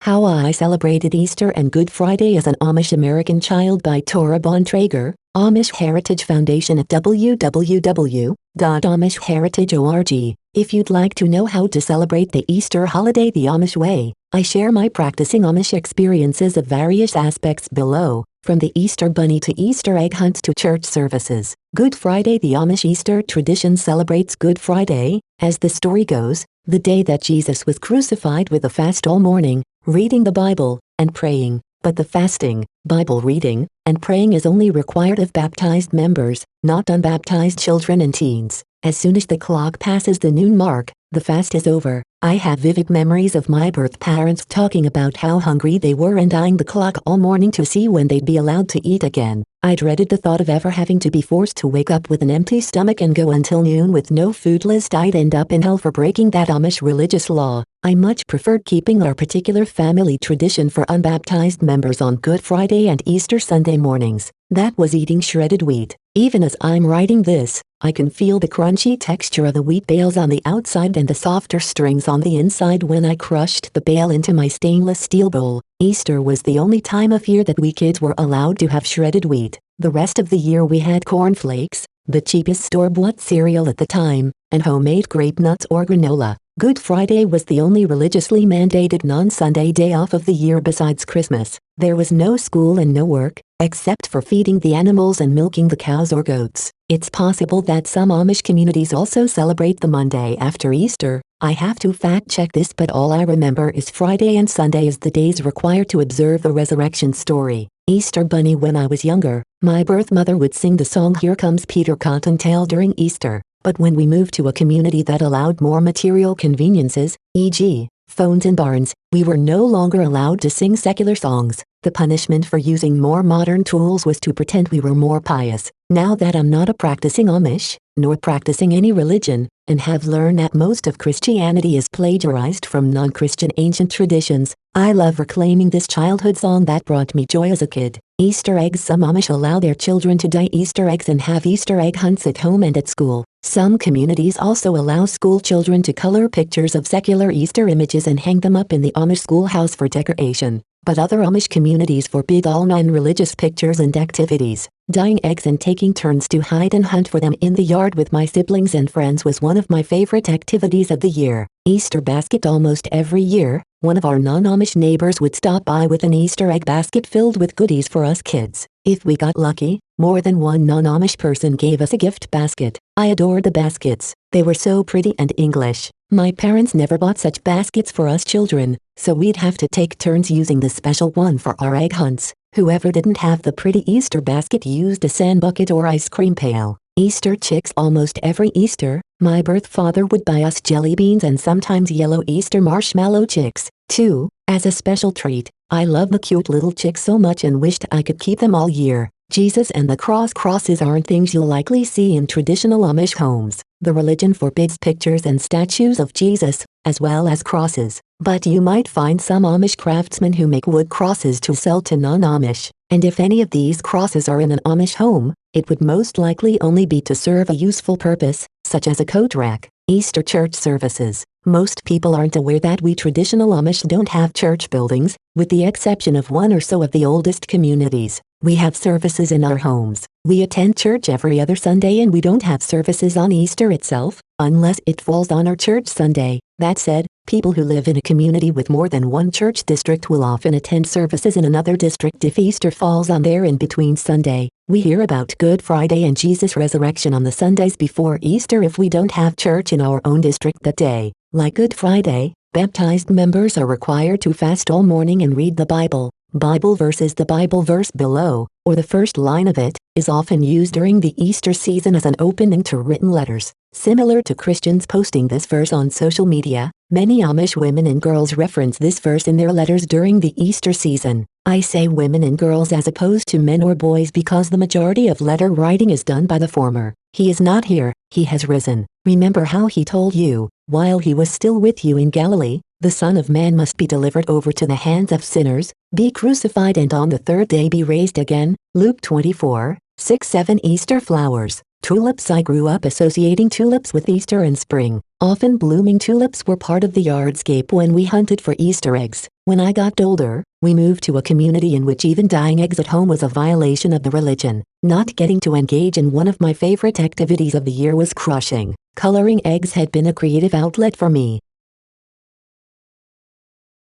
How I Celebrated Easter and Good Friday as an Amish American Child by Torah Bontrager, Amish Heritage Foundation at www.amishheritage.org. If you'd like to know how to celebrate the Easter holiday the Amish way, I share my practicing Amish experiences of various aspects below, from the Easter bunny to Easter egg hunts to church services. Good Friday. The Amish Easter tradition celebrates Good Friday, as the story goes, the day that Jesus was crucified, with a fast all morning, reading the Bible, and praying. But the fasting, Bible reading, and praying is only required of baptized members, not unbaptized children and teens. As soon as the clock passes the noon mark, the fast is over. I have vivid memories of my birth parents talking about how hungry they were and eyeing the clock all morning to see when they'd be allowed to eat again. I dreaded the thought of ever having to be forced to wake up with an empty stomach and go until noon with no food, lest I'd end up in hell for breaking that Amish religious law. I much preferred keeping our particular family tradition for unbaptized members on Good Friday and Easter Sunday mornings. That was eating shredded wheat. Even as I'm writing this, I can feel the crunchy texture of the wheat bales on the outside and the softer strings on the inside when I crushed the bale into my stainless steel bowl. Easter was the only time of year that we kids were allowed to have shredded wheat. The rest of the year we had cornflakes, the cheapest store-bought cereal at the time, and homemade grape nuts or granola. Good Friday was the only religiously mandated non-Sunday day off of the year besides Christmas. There was no school and no work, except for feeding the animals and milking the cows or goats. It's possible that some Amish communities also celebrate the Monday after Easter. I have to fact-check this, but all I remember is Friday and Sunday as the days required to observe the resurrection story. Easter bunny. When I was younger, my birth mother would sing the song "Here Comes Peter Cottontail" during Easter. But when we moved to a community that allowed more material conveniences, e.g., phones and barns, we were no longer allowed to sing secular songs. The punishment for using more modern tools was to pretend we were more pious. Now that I'm not a practicing Amish, nor practicing any religion, and have learned that most of Christianity is plagiarized from non-Christian ancient traditions, I love reclaiming this childhood song that brought me joy as a kid. Easter eggs. Some Amish allow their children to dye Easter eggs and have Easter egg hunts at home and at school. Some communities also allow school children to color pictures of secular Easter images and hang them up in the Amish schoolhouse for decoration. But other Amish communities forbid all non-religious pictures and activities. Dyeing eggs and taking turns to hide and hunt for them in the yard with my siblings and friends was one of my favorite activities of the year. Easter basket. Almost every year, one of our non-Amish neighbors would stop by with an Easter egg basket filled with goodies for us kids. If we got lucky, more than one non-Amish person gave us a gift basket. I adored the baskets. They were so pretty and English. My parents never bought such baskets for us children, so we'd have to take turns using the special one for our egg hunts. Whoever didn't have the pretty Easter basket used a sand bucket or ice cream pail. Easter chicks. Almost every Easter, my birth father would buy us jelly beans and sometimes yellow Easter marshmallow chicks, too, as a special treat. I love the cute little chicks so much and wished I could keep them all year. Jesus and the cross. Crosses aren't things you'll likely see in traditional Amish homes. The religion forbids pictures and statues of Jesus, as well as crosses. But you might find some Amish craftsmen who make wood crosses to sell to non-Amish. And if any of these crosses are in an Amish home, it would most likely only be to serve a useful purpose, such as a coat rack. Easter church services. Most people aren't aware that we traditional Amish don't have church buildings, with the exception of one or so of the oldest communities. We have services in our homes. We attend church every other Sunday and we don't have services on Easter itself, unless it falls on our church Sunday. That said, people who live in a community with more than one church district will often attend services in another district if Easter falls on their in-between Sunday. We hear about Good Friday and Jesus' resurrection on the Sundays before Easter if we don't have church in our own district that day. Like Good Friday, baptized members are required to fast all morning and read the Bible. Bible verses. The Bible verse below, or the first line of it, is often used during the Easter season as an opening to written letters. Similar to Christians posting this verse on social media, many Amish women and girls reference this verse in their letters during the Easter season. I say women and girls as opposed to men or boys because the majority of letter writing is done by the former. He is not here, he has risen. Remember how he told you, while he was still with you in Galilee, the Son of Man must be delivered over to the hands of sinners, be crucified and on the third day be raised again. Luke 24:6-7. Easter flowers. Tulips. I grew up associating tulips with Easter and spring. Often blooming tulips were part of the yardscape when we hunted for Easter eggs. When I got older, we moved to a community in which even dyeing eggs at home was a violation of the religion. Not getting to engage in one of my favorite activities of the year was crushing. Coloring eggs had been a creative outlet for me,